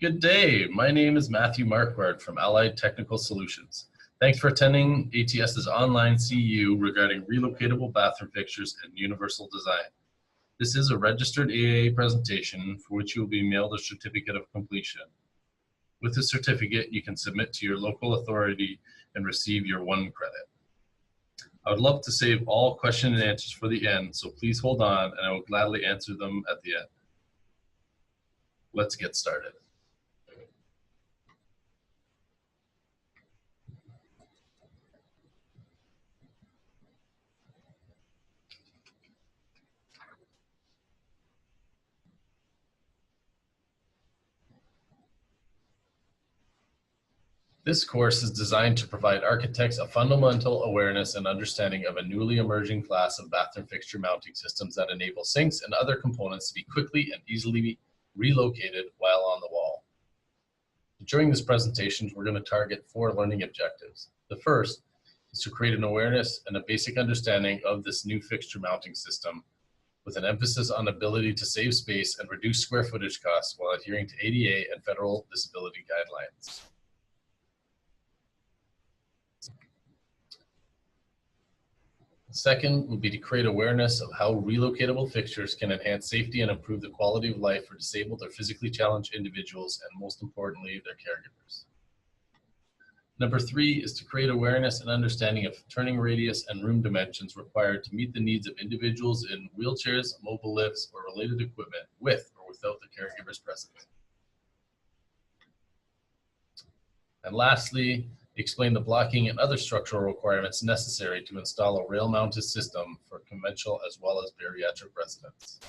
Good day. My name is Matthew Marquardt from Allied Technical Solutions. Thanks for attending ATS's online CEU regarding relocatable bathroom fixtures and universal design. This is a registered AAA presentation for which you will be mailed a certificate of completion. With the certificate, you can submit to your local authority and receive your 1 credit. I would love to save all question and answers for the end, so please hold on and I will gladly answer them at the end. Let's get started. This course is designed to provide architects a fundamental awareness and understanding of a newly emerging class of bathroom fixture mounting systems that enable sinks and other components to be quickly and easily relocated while on the wall. During this presentation, we're going to target 4 learning objectives. The first is to create an awareness and a basic understanding of this new fixture mounting system with an emphasis on ability to save space and reduce square footage costs while adhering to ADA and federal disability guidelines. Second would be to create awareness of how relocatable fixtures can enhance safety and improve the quality of life for disabled or physically challenged individuals and, most importantly, their caregivers. Number 3 is to create awareness and understanding of turning radius and room dimensions required to meet the needs of individuals in wheelchairs, mobile lifts, or related equipment with or without the caregivers present. And lastly, explain the blocking and other structural requirements necessary to install a rail-mounted system for conventional as well as bariatric residents.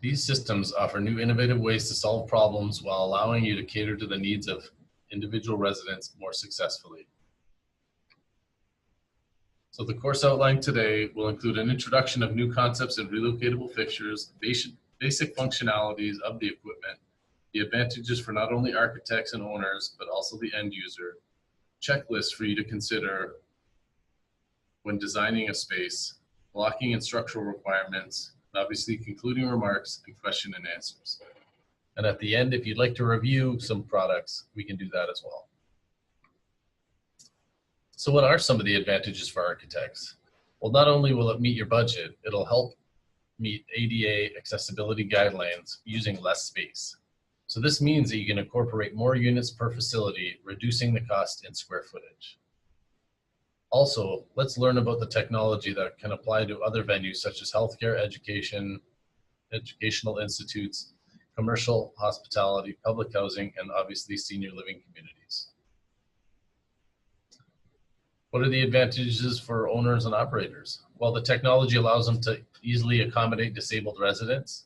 These systems offer new innovative ways to solve problems while allowing you to cater to the needs of individual residents more successfully. So the course outline today will include an introduction of new concepts in relocatable fixtures, basic functionalities of the equipment, the advantages for not only architects and owners, but also the end user, checklists for you to consider when designing a space, blocking and structural requirements, and obviously concluding remarks and question and answers. And at the end, if you'd like to review some products, we can do that as well. So what are some of the advantages for architects? Well, not only will it meet your budget, it'll help meet ADA accessibility guidelines using less space. So this means that you can incorporate more units per facility, reducing the cost in square footage. Also, let's learn about the technology that can apply to other venues such as healthcare, education, educational institutes, commercial, hospitality, public housing, and obviously senior living communities. What are the advantages for owners and operators? Well, the technology allows them to easily accommodate disabled residents.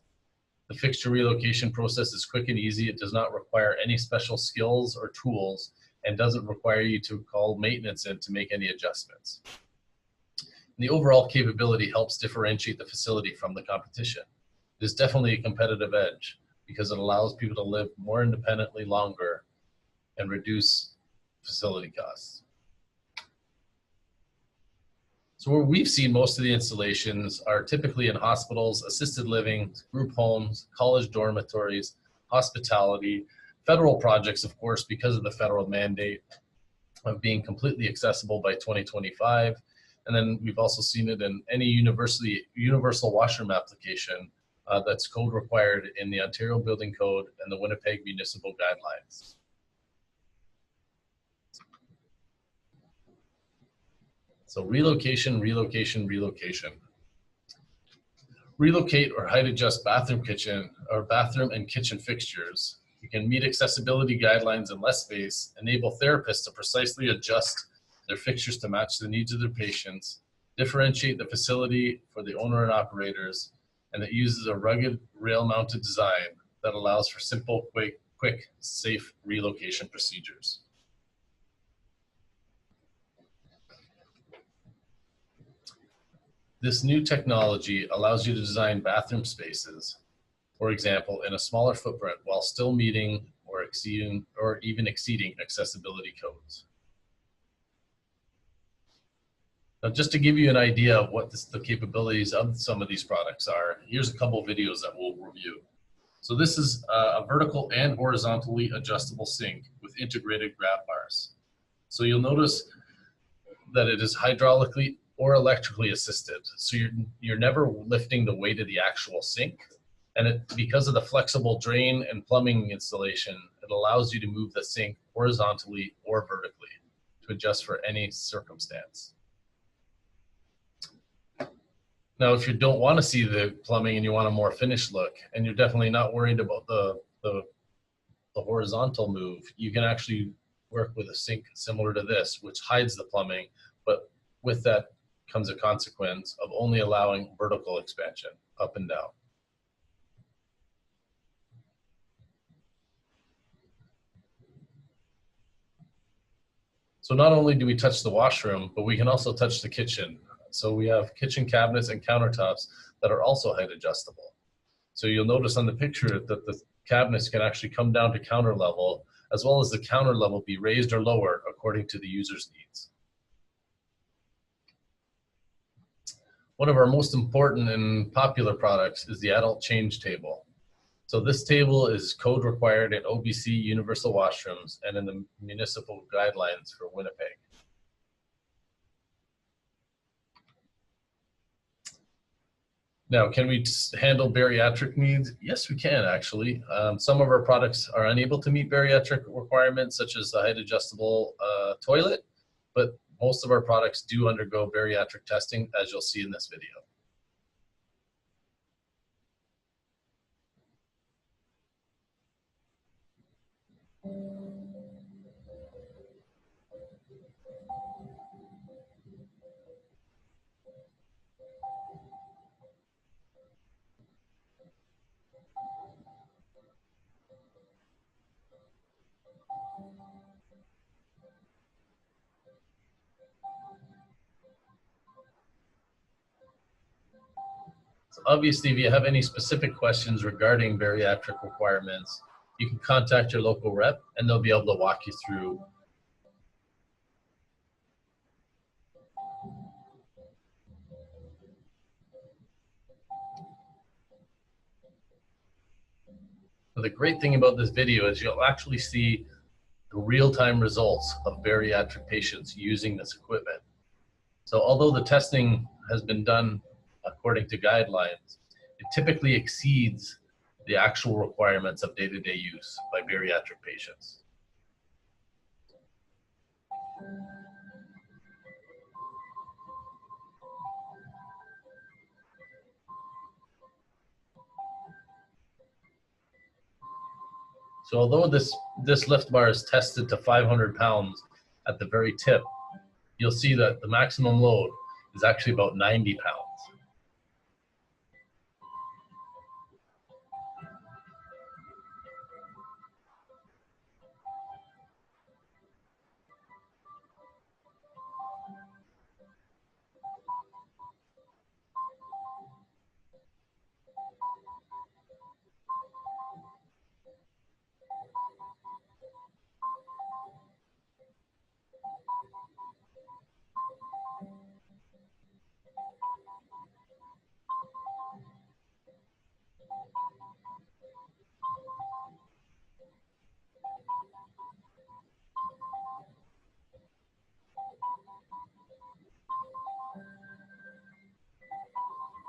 The fixture relocation process is quick and easy. It does not require any special skills or tools and doesn't require you to call maintenance in to make any adjustments. And the overall capability helps differentiate the facility from the competition. It is definitely a competitive edge because it allows people to live more independently longer and reduce facility costs. So where we've seen most of the installations are typically in hospitals, assisted living, group homes, college dormitories, hospitality, federal projects, of course, because of the federal mandate of being completely accessible by 2025. And then we've also seen it in any universal washroom application that's code required in the Ontario Building Code and the Winnipeg Municipal Guidelines. So relocation, relocation, relocation. Relocate or height adjust bathroom and kitchen fixtures. You can meet accessibility guidelines in less space, enable therapists to precisely adjust their fixtures to match the needs of their patients, differentiate the facility for the owner and operators, and it uses a rugged rail-mounted design that allows for simple, quick, safe relocation procedures. This new technology allows you to design bathroom spaces, for example, in a smaller footprint while still meeting or even exceeding accessibility codes. Now, just to give you an idea of what the capabilities of some of these products are, here's a couple videos that we'll review. So this is a vertical and horizontally adjustable sink with integrated grab bars. So you'll notice that it is hydraulically or electrically assisted. So you're never lifting the weight of the actual sink. And because of the flexible drain and plumbing installation, it allows you to move the sink horizontally or vertically to adjust for any circumstance. Now, if you don't want to see the plumbing and you want a more finished look, and you're definitely not worried about the horizontal move, you can actually work with a sink similar to this, which hides the plumbing, but with that comes a consequence of only allowing vertical expansion up and down. So not only do we touch the washroom, but we can also touch the kitchen. So we have kitchen cabinets and countertops that are also height adjustable. So you'll notice on the picture that the cabinets can actually come down to counter level, as well as the counter level be raised or lowered according to the user's needs. One of our most important and popular products is the adult change table. So this table is code required in OBC universal washrooms and in the municipal guidelines for Winnipeg. Now, can we handle bariatric needs? Yes, we can actually. Some of our products are unable to meet bariatric requirements, such as the height adjustable toilet, but most of our products do undergo bariatric testing, as you'll see in this video. So obviously, if you have any specific questions regarding bariatric requirements, you can contact your local rep and they'll be able to walk you through. But the great thing about this video is you'll actually see the real-time results of bariatric patients using this equipment. So although the testing has been done according to guidelines, it typically exceeds the actual requirements of day-to-day use by bariatric patients. So although this lift bar is tested to 500 pounds at the very tip, you'll see that the maximum load is actually about 90 pounds.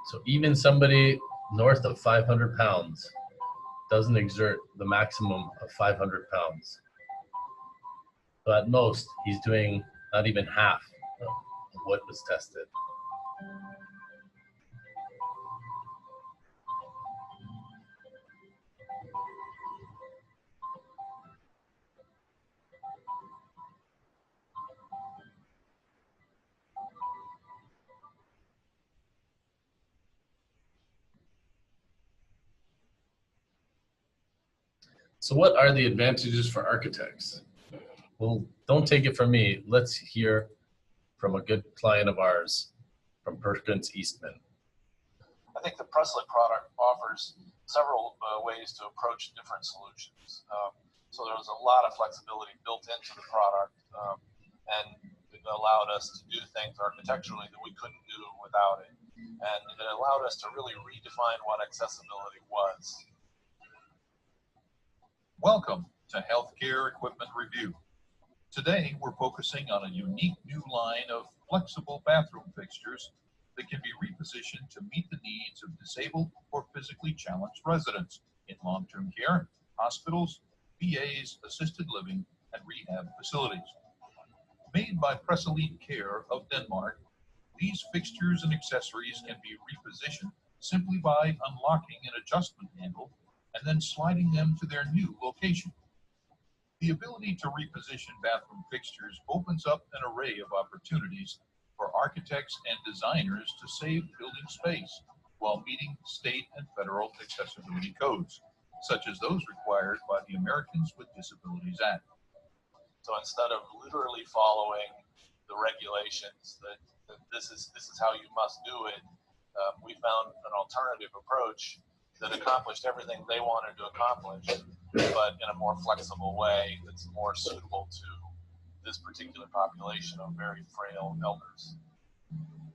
So even somebody north of 500 pounds doesn't exert the maximum of 500 pounds. So at most, he's doing not even half of what was tested. So what are the advantages for architects? Well, don't take it from me. Let's hear from a good client of ours, from Perkins Eastman. I think the Pressalit product offers several ways to approach different solutions. So there's a lot of flexibility built into the product, and the allowed us to do things architecturally that we couldn't do without it. And it allowed us to really redefine what accessibility was. Welcome to Healthcare Equipment Review. Today, we're focusing on a unique new line of flexible bathroom fixtures that can be repositioned to meet the needs of disabled or physically challenged residents in long-term care, hospitals, VAs, assisted living, and rehab facilities. Made by Pressalit Care of Denmark, these fixtures and accessories can be repositioned simply by unlocking an adjustment handle and then sliding them to their new location. The ability to reposition bathroom fixtures opens up an array of opportunities for architects and designers to save building space while meeting state and federal accessibility codes, such as those required by the Americans with Disabilities Act. So instead of literally following the regulations that this is how you must do it, we found an alternative approach that accomplished everything they wanted to accomplish, but in a more flexible way that's more suitable to this particular population of very frail elders.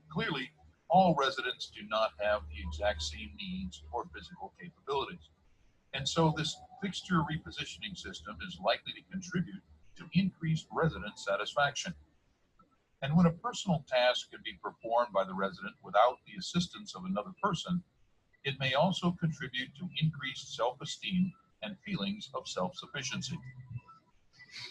Clearly, all residents do not have the exact same needs or physical capabilities, and so this fixture repositioning system is likely to contribute to increased resident satisfaction. And when a personal task can be performed by the resident without the assistance of another person, it may also contribute to increased self-esteem and feelings of self-sufficiency.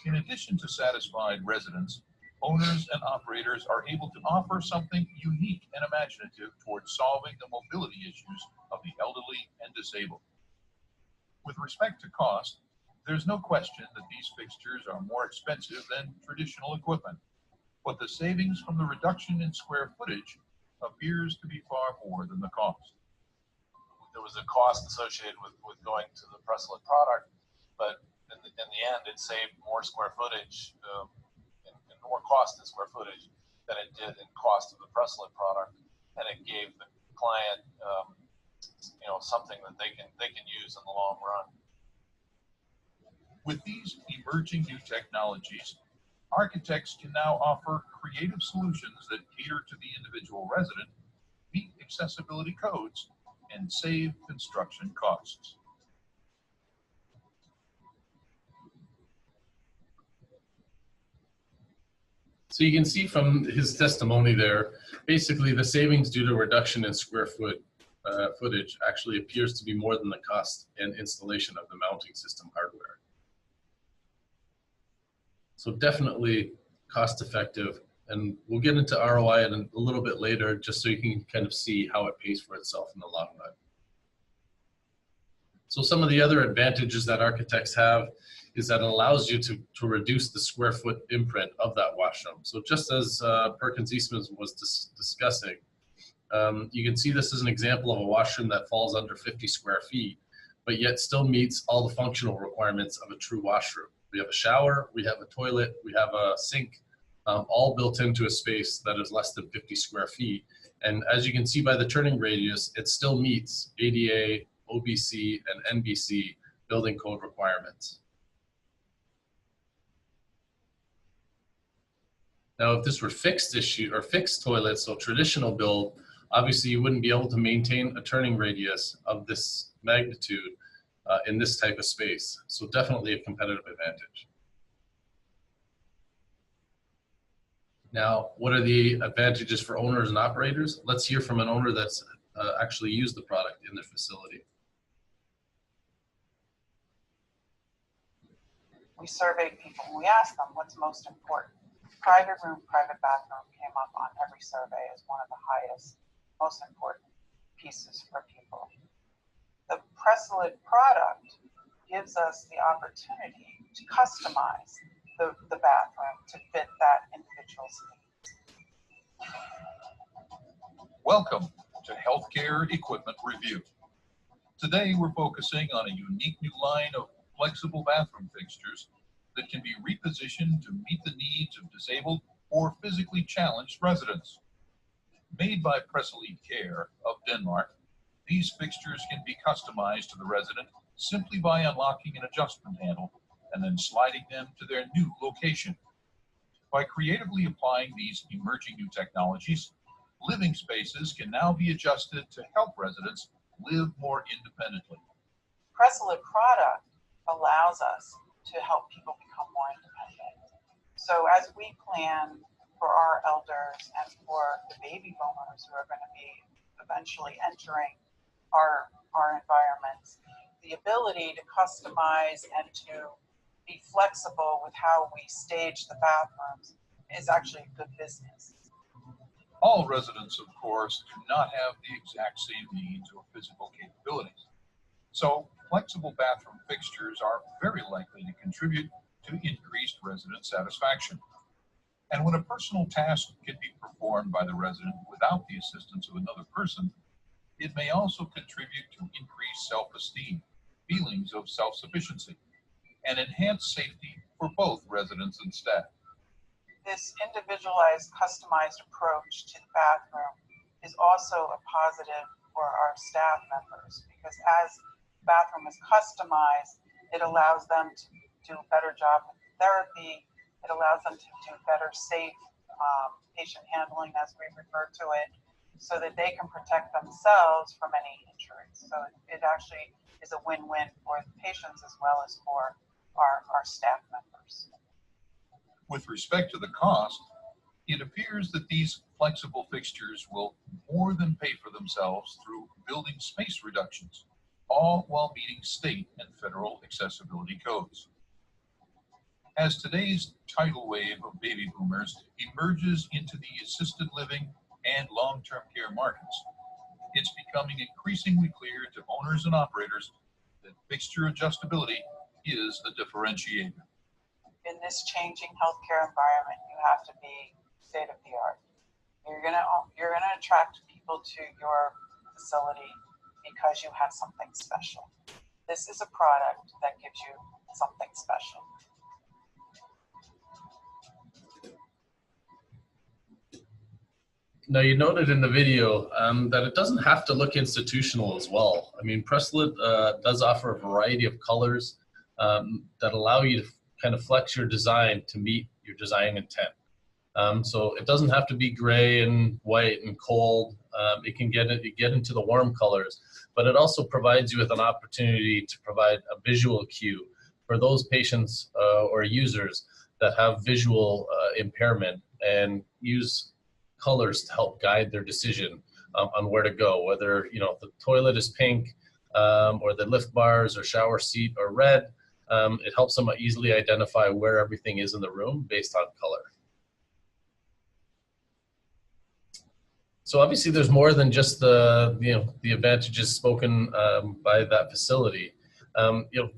In addition to satisfied residents, owners and operators are able to offer something unique and imaginative towards solving the mobility issues of the elderly and disabled. With respect to cost, there's no question that these fixtures are more expensive than traditional equipment, but the savings from the reduction in square footage appears to be far more than the cost. There was a cost associated with going to the Pressalit product, but in the end, it saved more square footage and more cost in square footage than it did in cost of the Pressalit product, and it gave the client, something that they can use in the long run. With these emerging new technologies, architects can now offer creative solutions that cater to the individual resident, meet accessibility codes, and save construction costs. So you can see from his testimony there, basically the savings due to reduction in square footage actually appears to be more than the cost and installation of the mounting system hardware. So definitely cost effective, and we'll get into ROI a little bit later just so you can kind of see how it pays for itself in the long run. So some of the other advantages that architects have is that it allows you to reduce the square foot imprint of that washroom. So just as Perkins Eastman was discussing, you can see this as an example of a washroom that falls under 50 square feet, but yet still meets all the functional requirements of a true washroom. We have a shower, we have a toilet, we have a sink, all built into a space that is less than 50 square feet. And as you can see by the turning radius, it still meets ADA, OBC, and NBC building code requirements. Now, if this were fixed toilets, so traditional build, obviously you wouldn't be able to maintain a turning radius of this magnitude in this type of space. So definitely a competitive advantage. Now, what are the advantages for owners and operators? Let's hear from an owner that's actually used the product in their facility. We surveyed people and we asked them what's most important. Private room, private bathroom came up on every survey as one of the highest, most important pieces for people. The Pressalit product gives us the opportunity to customize the bathroom to fit that individual's needs. Welcome to Healthcare Equipment Review. Today we're focusing on a unique new line of flexible bathroom fixtures that can be repositioned to meet the needs of disabled or physically challenged residents. Made by Pressalit Care of Denmark, these fixtures can be customized to the resident simply by unlocking an adjustment handle and then sliding them to their new location. By creatively applying these emerging new technologies, living spaces can now be adjusted to help residents live more independently. Pressalit product allows us to help people become more independent. So as we plan for our elders and for the baby boomers who are going to be eventually entering our environments, the ability to customize and to be flexible with how we stage the bathrooms is actually good business. All residents, of course, do not have the exact same needs or physical capabilities. So flexible bathroom fixtures are very likely to contribute to increased resident satisfaction. And when a personal task can be performed by the resident without the assistance of another person, it may also contribute to increased self-esteem, feelings of self-sufficiency, and enhanced safety for both residents and staff. This individualized, customized approach to the bathroom is also a positive for our staff members, because as the bathroom is customized, it allows them to do a better job with therapy. It allows them to do better, safe patient handling, as we refer to it, so that they can protect themselves from any injuries. So it actually is a win-win for the patients as well as for our staff members. With respect to the cost, it appears that these flexible fixtures will more than pay for themselves through building space reductions, all while meeting state and federal accessibility codes. As today's tidal wave of baby boomers emerges into the assisted living and long-term care markets, it's becoming increasingly clear to owners and operators that fixture adjustability is a differentiator. In this changing healthcare environment, you have to be state of the art. You're gonna attract people to your facility because you have something special. This is a product that gives you something special. Now, you noted in the video that it doesn't have to look institutional as well. I mean, Pressalit does offer a variety of colors that allow you to kind of flex your design to meet your design intent. So it doesn't have to be gray and white and cold. It can get into the warm colors, but it also provides you with an opportunity to provide a visual cue for those patients or users that have visual impairment, and use colors to help guide their decision on where to go, whether the toilet is pink or the lift bars or shower seat are red. It helps them easily identify where everything is in the room based on color. So obviously there's more than just the advantages spoken by that facility.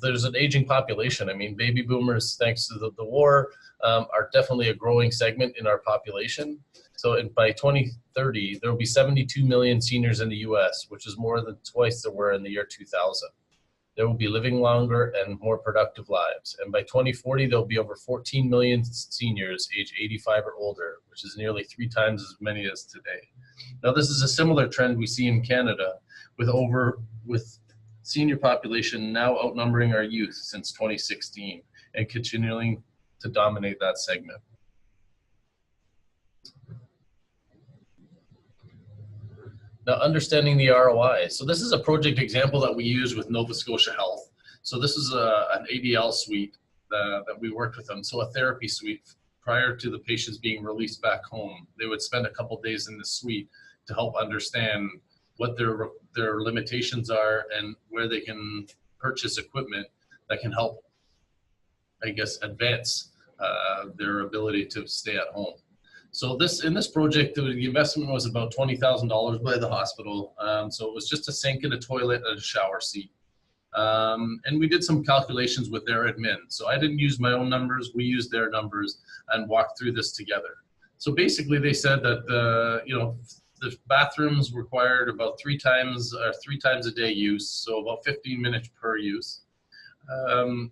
There's an aging population. I mean, baby boomers, thanks to the war, are definitely a growing segment in our population. So by 2030, there will be 72 million seniors in the US, which is more than twice there were in the year 2000. They will be living longer and more productive lives. And by 2040, there'll be over 14 million seniors age 85 or older, which is nearly 3 times as many as today. Now, this is a similar trend we see in Canada with senior population now outnumbering our youth since 2016 and continuing to dominate that segment. Now, understanding the ROI. So this is a project example that we use with Nova Scotia Health. So this is an ADL suite that we worked with them. So a therapy suite prior to the patients being released back home. They would spend a couple days in the suite to help understand what their limitations are and where they can purchase equipment that can help, I guess, advance their ability to stay at home. So in this project, the investment was about $20,000 by the hospital. So it was just a sink and a toilet and a shower seat. And we did some calculations with their admin. So I didn't use my own numbers. We used their numbers and walked through this together. So basically they said that the bathrooms required about 3 times a day use. So about 15 minutes per use. 2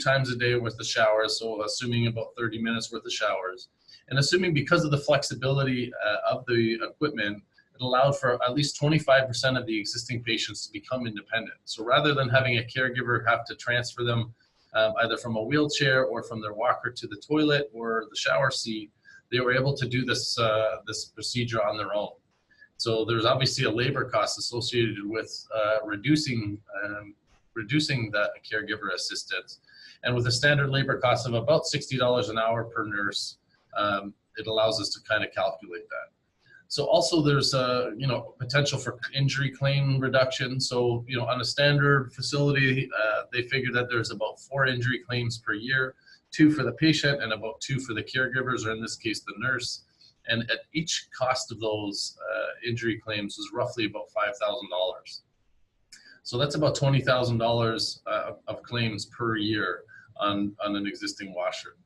times a day worth of showers. So assuming about 30 minutes worth of showers. And assuming because of the flexibility of the equipment, it allowed for at least 25% of the existing patients to become independent. So rather than having a caregiver have to transfer them either from a wheelchair or from their walker to the toilet or the shower seat, they were able to do this, this procedure on their own. So there's obviously a labor cost associated with reducing that caregiver assistance. And with a standard labor cost of about $60 an hour per nurse, it allows us to kind of calculate that. So also there's potential for injury claim reduction. So, on a standard facility, they figure that there's about 4 injury claims per year, 2 for the patient and about 2 for the caregivers, or in this case, the nurse. And at each cost of those injury claims was roughly about $5,000. So that's about $20,000 of claims per year on an existing washroom.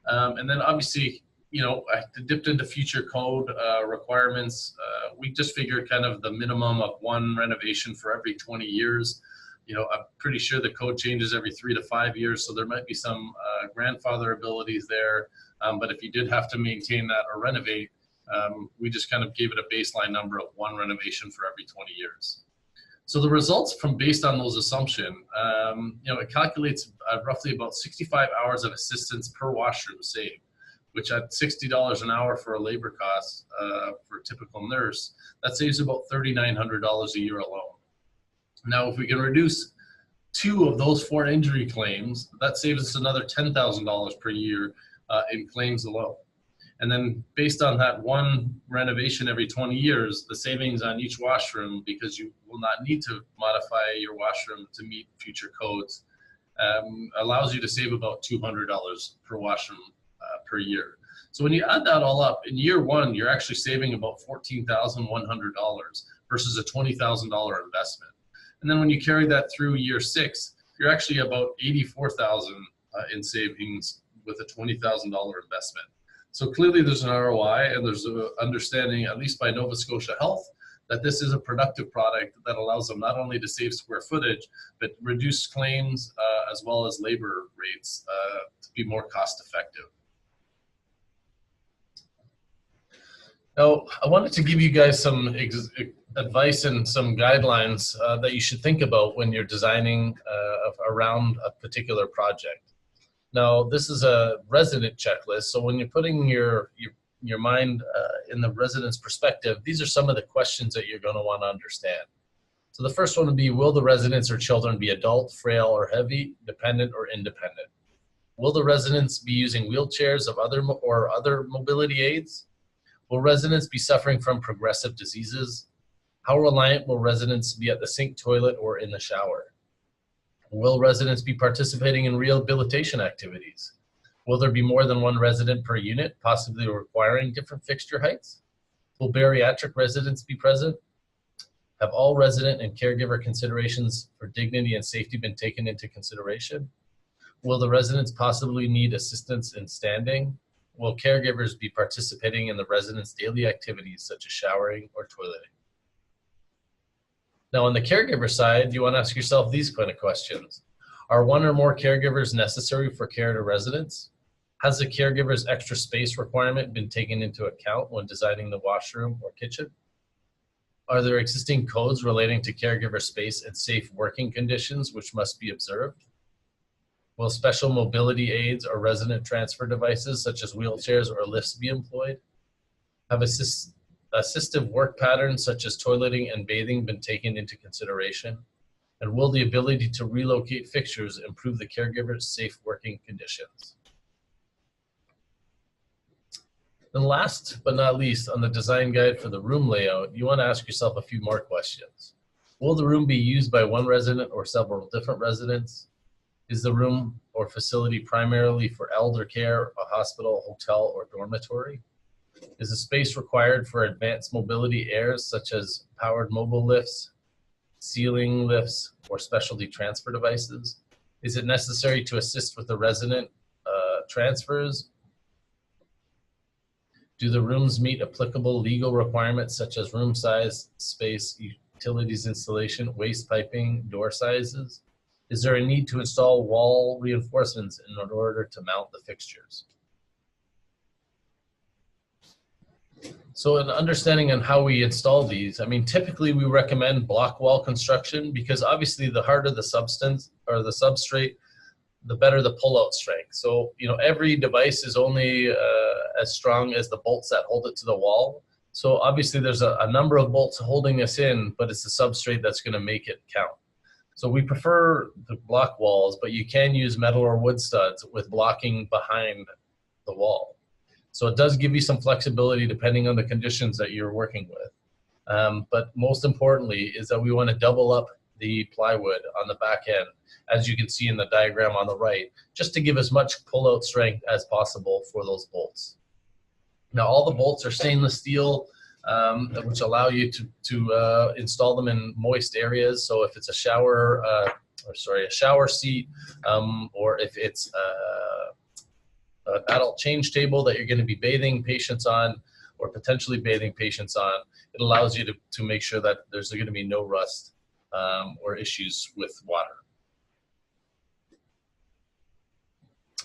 And then obviously, I dipped into future code requirements. We just figured kind of the minimum of 1 renovation for every 20 years. I'm pretty sure the code changes every 3 to 5 years, so there might be some grandfather abilities there. But if you did have to maintain that or renovate, we just kind of gave it a baseline number of 1 renovation for every 20 years. So the results from based on those assumptions, it calculates roughly about 65 hours of assistance per washroom saved, which at $60 an hour for a labor cost for a typical nurse, that saves about $3,900 a year alone. Now, if we can reduce 2 of those 4 injury claims, that saves us another $10,000 per year in claims alone. And then based on that 1 renovation every 20 years, the savings on each washroom, because you will not need to modify your washroom to meet future codes, allows you to save about $200 per washroom per year. So when you add that all up, in year 1, you're actually saving about $14,100 versus a $20,000 investment. And then when you carry that through year 6, you're actually about $84,000 in savings with a $20,000 investment. So clearly there's an ROI, and there's an understanding, at least by Nova Scotia Health, that this is a productive product that allows them not only to save square footage, but reduce claims as well as labor rates to be more cost effective. Now, I wanted to give you guys some advice and some guidelines that you should think about when you're designing around a particular project. Now, this is a resident checklist, so when you're putting your mind in the resident's perspective, these are some of the questions that you're going to want to understand. So the first one would be, will the residents or children be adult, frail, or heavy, dependent, or independent? Will the residents be using wheelchairs or other mobility aids? Will residents be suffering from progressive diseases? How reliant will residents be at the sink, toilet, or in the shower? Will residents be participating in rehabilitation activities? Will there be more than 1 resident per unit, possibly requiring different fixture heights? Will bariatric residents be present? Have all resident and caregiver considerations for dignity and safety been taken into consideration? Will the residents possibly need assistance in standing? Will caregivers be participating in the residents' daily activities such as showering or toileting? Now, on the caregiver side, you want to ask yourself these kind of questions. Are 1 or more caregivers necessary for care to residents? Has the caregiver's extra space requirement been taken into account when designing the washroom or kitchen? Are there existing codes relating to caregiver space and safe working conditions which must be observed? Will special mobility aids or resident transfer devices such as wheelchairs or lifts be employed? Have assistive work patterns such as toileting and bathing been taken into consideration? And will the ability to relocate fixtures improve the caregiver's safe working conditions? And last but not least, on the design guide for the room layout, you want to ask yourself a few more questions. Will the room be used by 1 resident or several different residents? Is the room or facility primarily for elder care, a hospital, hotel, or dormitory? Is the space required for advanced mobility airs such as powered mobile lifts, ceiling lifts, or specialty transfer devices? Is it necessary to assist with the resident transfers? Do the rooms meet applicable legal requirements such as room size, space, utilities installation, waste piping, door sizes? Is there a need to install wall reinforcements in order to mount the fixtures? So an understanding on how we install these, I mean, typically we recommend block wall construction because obviously the harder the substance or the substrate, the better the pull-out strength. So, every device is only as strong as the bolts that hold it to the wall. So obviously there's a number of bolts holding this in, but it's the substrate that's going to make it count. So we prefer the block walls, but you can use metal or wood studs with blocking behind the wall. So it does give you some flexibility depending on the conditions that you're working with. But most importantly is that we want to double up the plywood on the back end, as you can see in the diagram on the right, just to give as much pull-out strength as possible for those bolts. Now all the bolts are stainless steel, which allow you to install them in moist areas. So if it's a shower seat, or if it's an adult change table that you're going to be bathing patients on, or potentially bathing patients on, it allows you to make sure that there's going to be no rust or issues with water.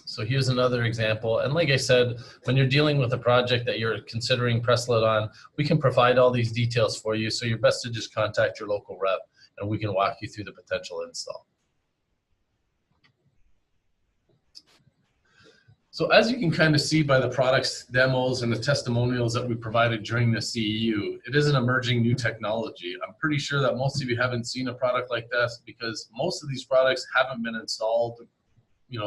So here's another example. And like I said, when you're dealing with a project that you're considering Pressalit on, we can provide all these details for you. So you're best to just contact your local rep and we can walk you through the potential install. So as you can kind of see by the products demos and the testimonials that we provided during the CEU, it is an emerging new technology. I'm pretty sure that most of you haven't seen a product like this because most of these products haven't been installed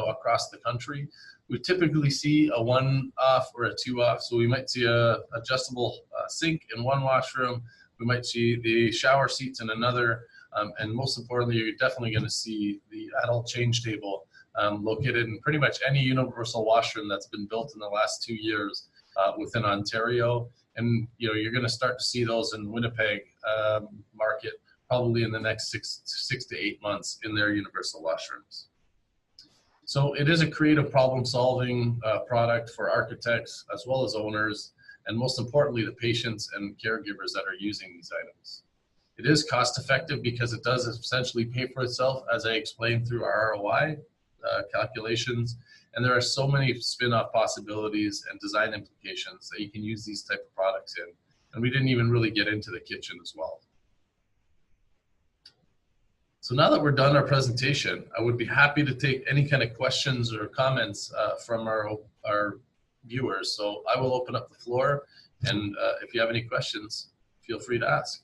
across the country. We typically see a 1-off or a 2-off. So we might see a adjustable sink in one washroom. We might see the shower seats in another. And most importantly, you're definitely going to see the adult change table located in pretty much any universal washroom that's been built in the last 2 years within Ontario. And you're going to start to see those in Winnipeg market probably in the next six to 8 months in their universal washrooms. So it is a creative problem-solving product for architects as well as owners, and most importantly, the patients and caregivers that are using these items. It is cost-effective because it does essentially pay for itself, as I explained through our ROI calculations, and there are so many spin-off possibilities and design implications that you can use these type of products in. And we didn't even really get into the kitchen as well. So now that we're done our presentation, I would be happy to take any kind of questions or comments from our viewers. So I will open up the floor, and if you have any questions, feel free to ask.